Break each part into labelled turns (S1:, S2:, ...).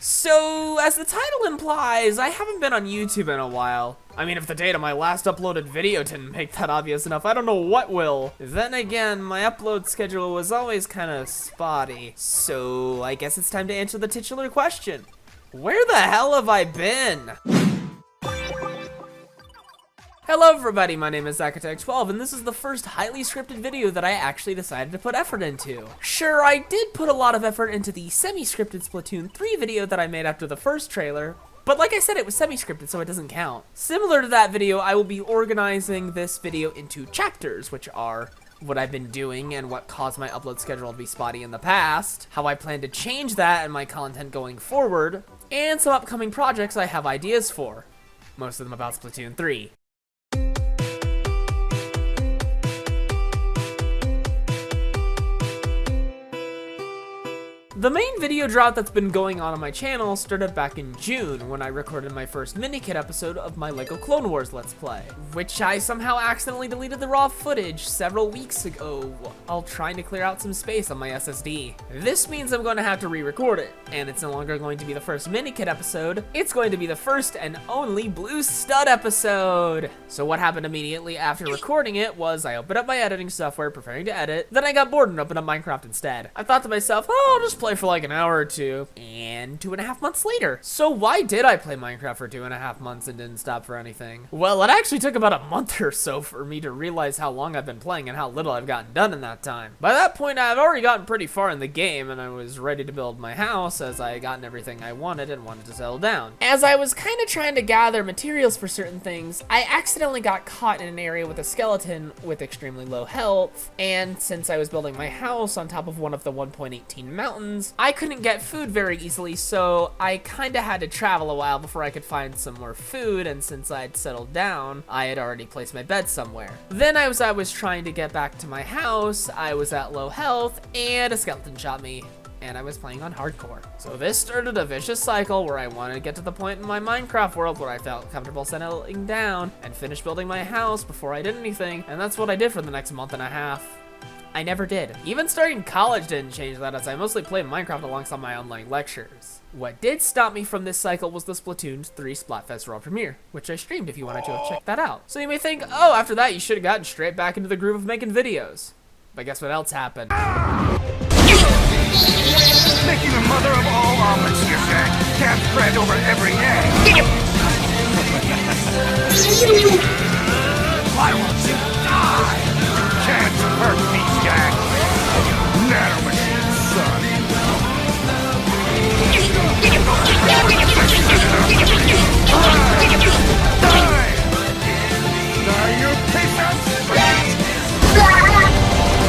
S1: So, as the title implies, I haven't been on YouTube in a while. I mean, if the date of my last uploaded video didn't make that obvious enough, I don't know what will. Then again, my upload schedule was always kinda spotty. So, I guess it's time to answer the titular question. Where the hell have I been? Hello everybody, my name is Zacatech12, and this is the first highly scripted video that I actually decided to put effort into. Sure, I did put a lot of effort into the semi-scripted Splatoon 3 video that I made after the first trailer, but like I said, it was semi-scripted, so it doesn't count. Similar to that video, I will be organizing this video into chapters, which are what I've been doing and what caused my upload schedule to be spotty in the past, how I plan to change that in my content going forward, and some upcoming projects I have ideas for. Most of them about Splatoon 3. The main video drought that's been going on my channel started back in June when I recorded my first mini-kit episode of my LEGO Clone Wars Let's Play, which I somehow accidentally deleted the raw footage several weeks ago while trying to clear out some space on my SSD. This means I'm going to have to re-record it, and it's no longer going to be the first mini-kit episode, it's going to be the first and only Blue Stud episode! So what happened immediately after recording it was I opened up my editing software preparing to edit, then I got bored and opened up Minecraft instead. I thought to myself, oh, I'll just play for like an hour or two, and 2.5 months later. So why did I play Minecraft for 2.5 months and didn't stop for anything? Well, it actually took about a month or so for me to realize how long I've been playing and how little I've gotten done in that time. By that point, I've already gotten pretty far in the game, and I was ready to build my house as I had gotten everything I wanted and wanted to settle down. As I was kind of trying to gather materials for certain things, I accidentally got caught in an area with a skeleton with extremely low health, and since I was building my house on top of one of the 1.18 mountains, I couldn't get food very easily, so I kinda had to travel a while before I could find some more food, and since I'd settled down, I had already placed my bed somewhere. Then as I was trying to get back to my house, I was at low health, and a skeleton shot me, and I was playing on hardcore. So this started a vicious cycle where I wanted to get to the point in my Minecraft world where I felt comfortable settling down and finish building my house before I did anything, and that's what I did for the next month and a half. I never did. Even starting college didn't change that, as I mostly played Minecraft alongside my online lectures. What did stop me from this cycle was the Splatoon 3 Splatfest World Premiere, which I streamed if you wanted to have checked that out. So you may think, oh, after that you should have gotten straight back into the groove of making videos. But guess what else happened?
S2: Making the mother of all omelets, you said. Can't spread over every egg. Why won't you die? Can't hurt me, Jack. Nanomachine, son. Die, you peasants!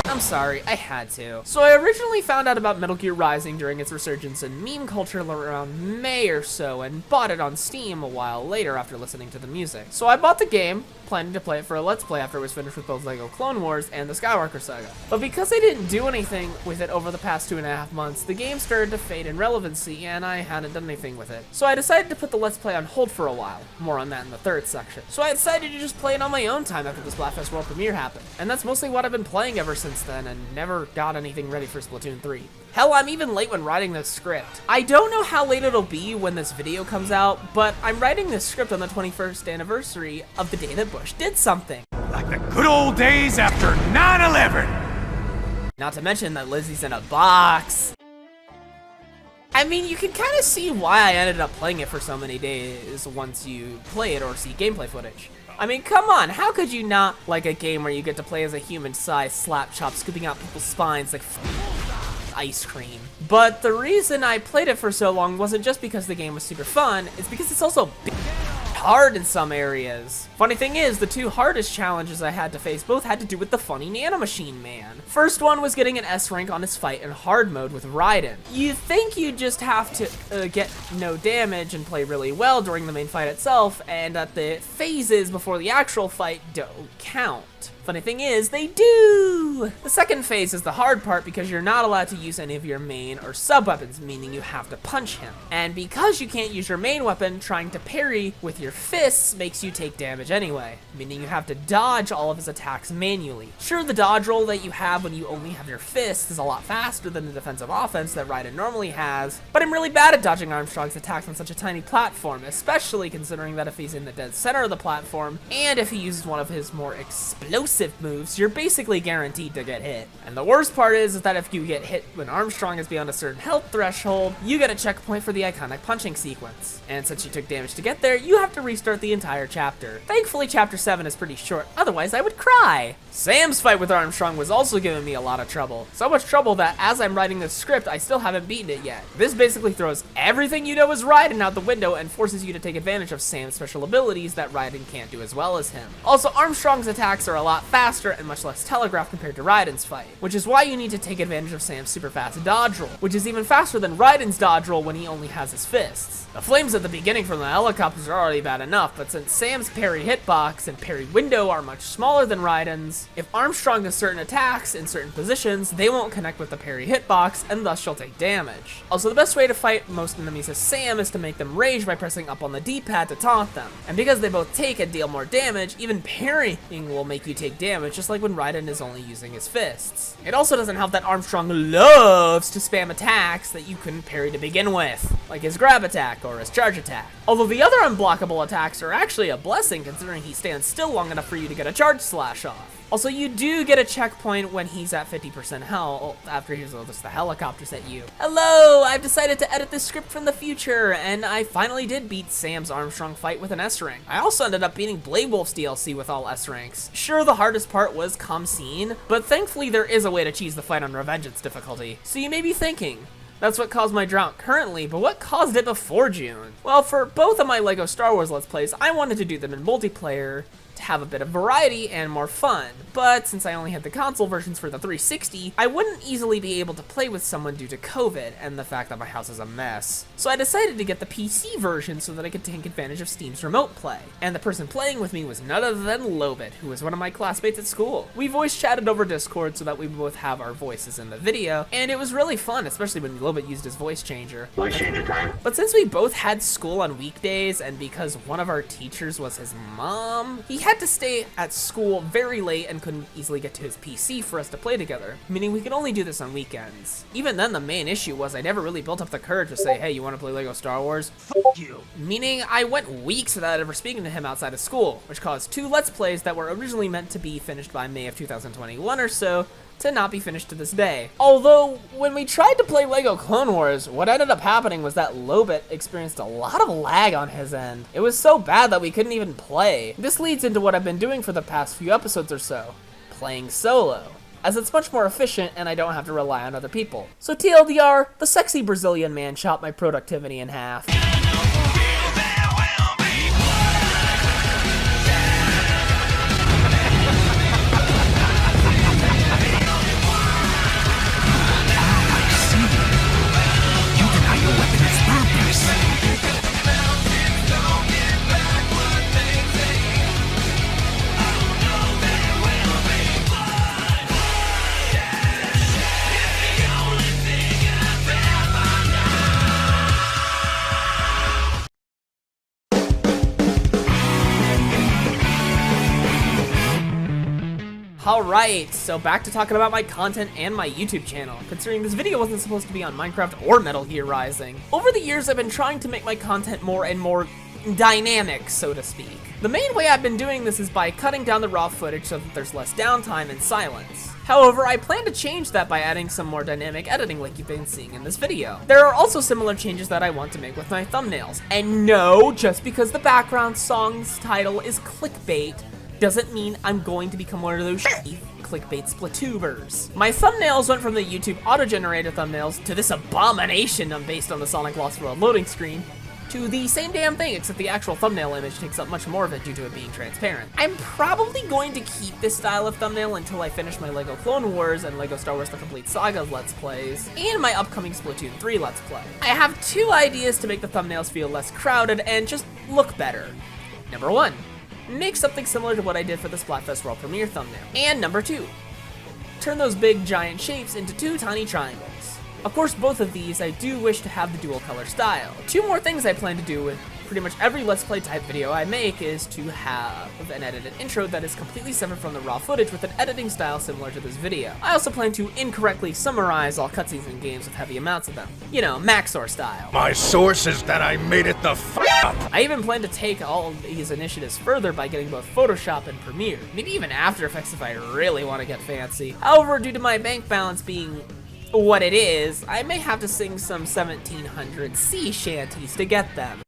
S1: I'm sorry, I had to. So I originally found out about Metal Gear Rising during its resurgence in meme culture around May or so, and bought it on Steam a while later after listening to the music. So I bought the game, planning to play it for a Let's Play after it was finished with both LEGO Clone Wars and the Skywalker Saga. But because I didn't do anything with it over the past 2.5 months, the game started to fade in relevancy, and I hadn't done anything with it. So I decided to put the Let's Play on hold for a while. More on that in the third section. So I decided to just play it on my own time after the Splatfest World Premiere happened. And that's mostly what I've been playing ever since then, and never got anything ready for Splatoon 3. Hell, I'm even late when writing this script. I don't know how late it'll be when this video comes out, but I'm writing this script on the 21st anniversary of the day that Bush did something.
S2: Like the good old days after 9/11.
S1: Not to mention that Lizzie's in a box. I mean, you can kind of see why I ended up playing it for so many days once you play it or see gameplay footage. I mean, come on, how could you not like a game where you get to play as a human-sized slap chop scooping out people's spines like ice cream? But the reason I played it for so long wasn't just because the game was super fun, it's because it's also hard in some areas. Funny thing is, the two hardest challenges I had to face both had to do with the funny Nanomachine Man. First one was getting an S rank on his fight in hard mode with Raiden. You think you just have to get no damage and play really well during the main fight itself, and that the phases before the actual fight don't count. don't. Funny thing is, they do! The second phase is the hard part because you're not allowed to use any of your main or sub-weapons, meaning you have to punch him. And because you can't use your main weapon, trying to parry with your fists makes you take damage anyway, meaning you have to dodge all of his attacks manually. Sure, the dodge roll that you have when you only have your fists is a lot faster than the defensive offense that Raiden normally has, but I'm really bad at dodging Armstrong's attacks on such a tiny platform, especially considering that if he's in the dead center of the platform, and if he uses one of his more explosive moves, you're basically guaranteed to get hit. And the worst part is that if you get hit when Armstrong is beyond a certain health threshold, you get a checkpoint for the iconic punching sequence. And since you took damage to get there, you have to restart the entire chapter. Thankfully, chapter 7 is pretty short, otherwise I would cry. Sam's fight with Armstrong was also giving me a lot of trouble. So much trouble that as I'm writing this script, I still haven't beaten it yet. This basically throws everything you know as Raiden out the window and forces you to take advantage of Sam's special abilities that Raiden can't do as well as him. Also, Armstrong's attacks are a lot faster and much less telegraphed compared to Raiden's fight, which is why you need to take advantage of Sam's super fast dodge roll, which is even faster than Raiden's dodge roll when he only has his fists. The flames at the beginning from the helicopters are already bad enough, but since Sam's parry hitbox and parry window are much smaller than Raiden's, if Armstrong does certain attacks in certain positions, they won't connect with the parry hitbox, and thus she'll take damage. Also, the best way to fight most enemies as Sam is to make them rage by pressing up on the D-pad to taunt them. And because they both take and deal more damage, even parrying will make you take damage, just like when Raiden is only using his fists. It also doesn't help that Armstrong loves to spam attacks that you couldn't parry to begin with, like his grab attack or his charge attack. Although the other unblockable attacks are actually a blessing considering he stands still long enough for you to get a charge slash off. Also, you do get a checkpoint when he's at 50% health after he throws the helicopters at you. Hello, I've decided to edit this script from the future, and I finally did beat Sam's Armstrong fight with an S rank. I also ended up beating Blade Wolf's DLC with all S ranks. Sure, the hardest part was Kamsin, but thankfully there is a way to cheese the fight on Revengance difficulty. So you may be thinking, that's what caused my drought currently, but what caused it before June? Well, for both of my LEGO Star Wars Let's Plays, I wanted to do them in multiplayer to have a bit of variety and more fun, but since I only had the console versions for the 360, I wouldn't easily be able to play with someone due to COVID and the fact that my house is a mess. So I decided to get the PC version so that I could take advantage of Steam's remote play. And the person playing with me was none other than Lullaby, who was one of my classmates at school. We voice chatted over Discord so that we both have our voices in the video, and it was really fun, especially when Lullaby used his voice changer.
S2: Voice changer time.
S1: But since we both had school on weekdays, and because one of our teachers was his mom, he had to stay at school very late and couldn't easily get to his PC for us to play together, meaning we could only do this on weekends. Even then, the main issue was I never really built up the courage to say, hey, you want to play LEGO Star Wars? F you. Meaning I went weeks without ever speaking to him outside of school, which caused 2 Let's Plays that were originally meant to be finished by May of 2021 or so to not be finished to this day. Although, when we tried to play LEGO Clone Wars, what ended up happening was that Lobit experienced a lot of lag on his end. It was so bad that we couldn't even play. This leads into what I've been doing for the past few episodes or so, playing solo, as it's much more efficient and I don't have to rely on other people. So TLDR, the sexy Brazilian man chopped my productivity in half. Alright, so back to talking about my content and my YouTube channel, considering this video wasn't supposed to be on Minecraft or Metal Gear Rising. Over the years, I've been trying to make my content more and more dynamic, so to speak. The main way I've been doing this is by cutting down the raw footage so that there's less downtime and silence. However, I plan to change that by adding some more dynamic editing like you've been seeing in this video. There are also similar changes that I want to make with my thumbnails. And no, just because the background song's title is clickbait, doesn't mean I'm going to become one of those shitty clickbait Splatoobers. My thumbnails went from the YouTube auto-generated thumbnails to this abomination based on the Sonic Lost World loading screen, to the same damn thing, except the actual thumbnail image takes up much more of it due to it being transparent. I'm probably going to keep this style of thumbnail until I finish my LEGO Clone Wars and LEGO Star Wars The Complete Saga Let's Plays, and my upcoming Splatoon 3 Let's Play. I have 2 ideas to make the thumbnails feel less crowded and just look better. Number 1. make something similar to what I did for the Splatfest World Premiere thumbnail. And number 2, turn those big giant shapes into 2 tiny triangles. Of course, both of these I do wish to have the dual color style. 2 more things I plan to do with pretty much every Let's Play type video I make is to have an edited intro that is completely separate from the raw footage with an editing style similar to this video. I also plan to incorrectly summarize all cutscenes in games with heavy amounts of them. You know, Maxor style.
S2: My source is that I made it the f up.
S1: I even plan to take all of these initiatives further by getting both Photoshop and Premiere. Maybe even After Effects if I really want to get fancy. However, due to my bank balance being what it is, I may have to sing some 1700 sea shanties to get them.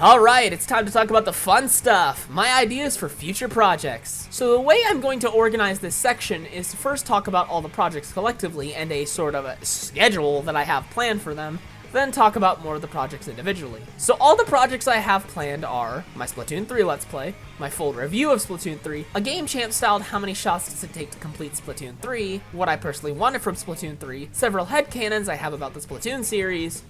S1: Alright, it's time to talk about the fun stuff, my ideas for future projects. So the way I'm going to organize this section is to first talk about all the projects collectively and a sort of a schedule that I have planned for them, then talk about more of the projects individually. So all the projects I have planned are my Splatoon 3 Let's Play, my full review of Splatoon 3, a game champ styled how many shots does it take to complete Splatoon 3, what I personally wanted from Splatoon 3, several headcanons I have about the Splatoon series,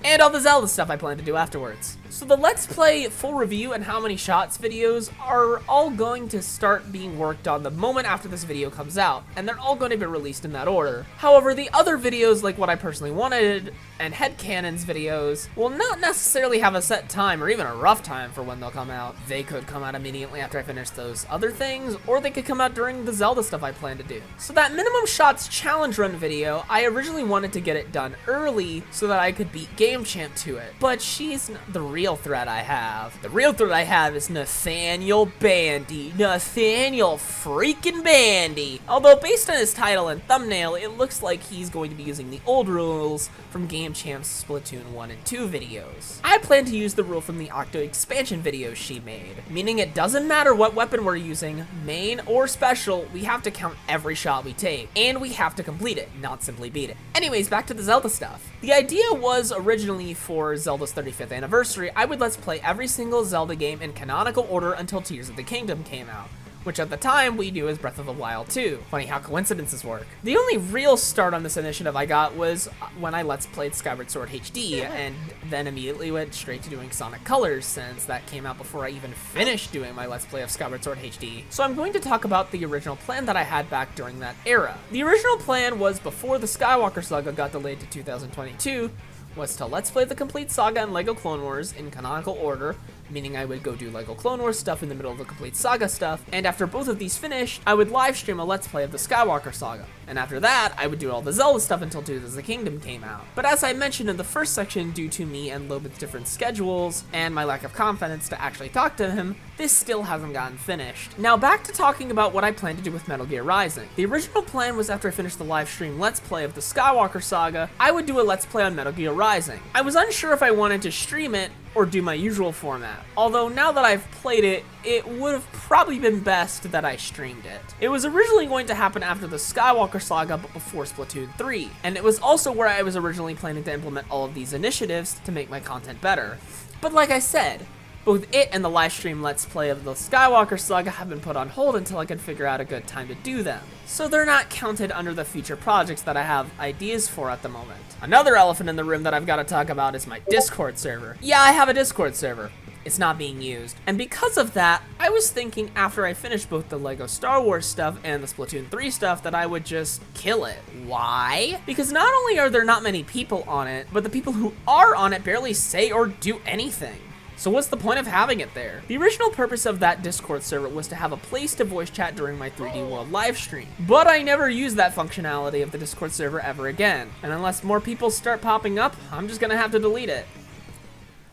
S1: and all the Zelda stuff I plan to do afterwards. So the Let's Play full review and how many shots videos are all going to start being worked on the moment after this video comes out, and they're all going to be released in that order. However, the other videos like what I personally wanted and headcanons videos will not necessarily have a set time or even a rough time for when they'll come out. They could come out immediately after I finish those other things, or they could come out during the Zelda stuff I plan to do. So that minimum shots challenge run video, I originally wanted to get it done early so that I could beat Game Champ to it, but she's not the real threat I have. The real threat I have is Nathaniel Bandy. Nathaniel freaking Bandy. Although based on his title and thumbnail, it looks like he's going to be using the old rules from Game Champ's Splatoon 1 and 2 videos. I plan to use the rule from the Octo expansion videos she made, meaning it doesn't matter what weapon we're using, main or special, we have to count every shot we take, and we have to complete it, not simply beat it. Anyways, back to the Zelda stuff. The idea was originally for Zelda's 35th anniversary, I would Let's Play every single Zelda game in canonical order until Tears of the Kingdom came out, which at the time we do as Breath of the Wild 2. Funny how coincidences work. The only real start on this initiative I got was when I Let's Played Skyward Sword HD, and then immediately went straight to doing Sonic Colors since that came out before I even finished doing my Let's Play of Skyward Sword HD. So I'm going to talk about the original plan that I had back during that era. The original plan was before the Skywalker Saga got delayed to 2022, was to Let's Play the complete saga and LEGO Clone Wars in canonical order, meaning I would go do LEGO Clone Wars stuff in the middle of the complete saga stuff, and after both of these finished, I would live stream a Let's Play of the Skywalker Saga, and after that, I would do all the Zelda stuff until Tears of the Kingdom came out. But as I mentioned in the first section, due to me and Lobith's different schedules, and my lack of confidence to actually talk to him, this still hasn't gotten finished. Now back to talking about what I plan to do with Metal Gear Rising. The original plan was after I finished the live stream Let's Play of the Skywalker Saga, I would do a Let's Play on Metal Gear Rising. I was unsure if I wanted to stream it or do my usual format. Although now that I've played it, it would have probably been best that I streamed it. It was originally going to happen after the Skywalker Saga but before Splatoon 3, and it was also where I was originally planning to implement all of these initiatives to make my content better. But like I said, both it and the live stream Let's Play of the Skywalker Saga have been put on hold until I can figure out a good time to do them. So they're not counted under the future projects that I have ideas for at the moment. Another elephant in the room that I've got to talk about is my Discord server. Yeah, I have a Discord server. It's not being used. And because of that, I was thinking after I finished both the LEGO Star Wars stuff and the Splatoon 3 stuff that I would just kill it. Why? Because not only are there not many people on it, but the people who are on it barely say or do anything. So what's the point of having it there? The original purpose of that Discord server was to have a place to voice chat during my 3D World live stream. But I never used that functionality of the Discord server ever again. And unless more people start popping up, I'm just gonna have to delete it.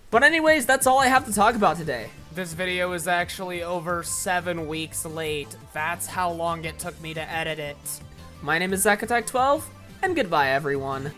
S1: But anyways, that's all I have to talk about today. This video is actually over 7 weeks late. That's how long it took me to edit it. My name is ZachAttack12, and goodbye everyone.